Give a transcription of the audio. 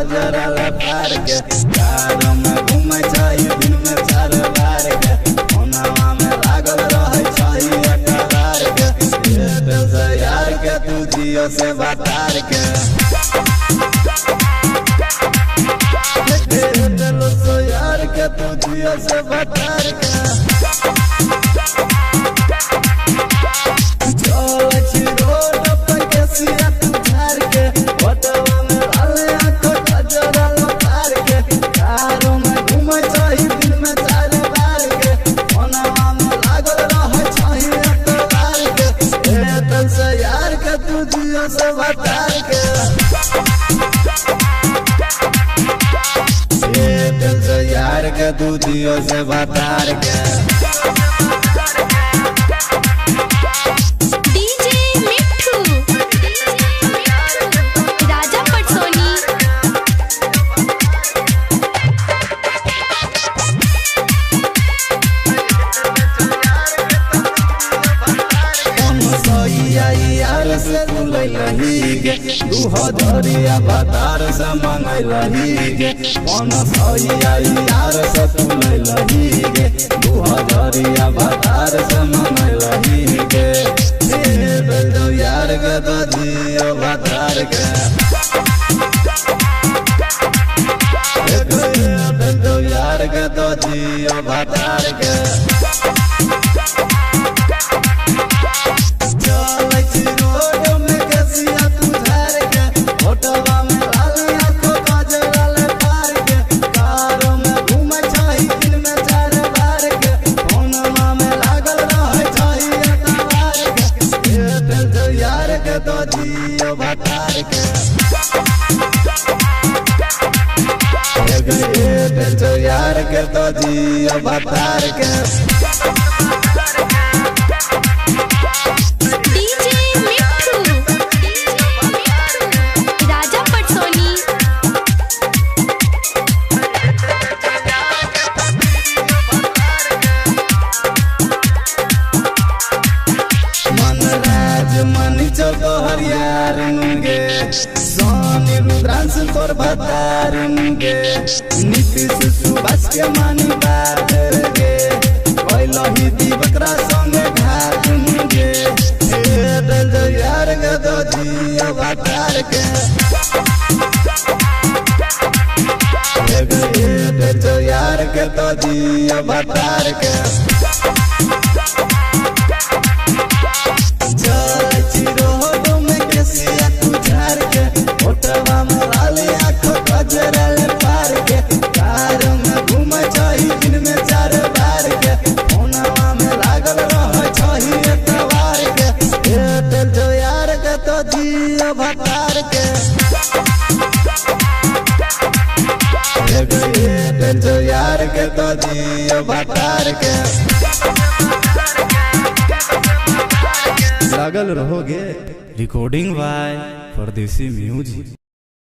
गजरा लपार के कार में घूमे छही दिन में 4 बार के फोनवा में लागल रहे छही अकरार के एयरटेल से यार के तू जियो से बतार के एयरटेल से यार के तू जियो से बतार के से बतार के दिल से यार के तू जियो से बतार के डीजे मिट्ठू राजा पटसोनी यार से तू लही गे 2000 बतार से मंगलही गे 500 यार से तू लही गे 2000 बतार से मंगलही गे दो यार के तो जियो बतार के दो यार के तो जियो बतार के तो जियो बतार के यार के तो जियो बतार के डीजे मिट्ठू राजा पटसोनी मनी चौहर यार गे सोनी रुद्रांश तोर बतार गे नीतीश सुभाष के मानी बात गे पहिलही दिवकरा संगे घाट गे दिल यार के तो जियो बतार के दिल यार के तो जियो बतार के जियो बतार के यार के तो जियो बतार के लागल रहोगे रिकॉर्डिंग बाय परदेसी म्यूजिक।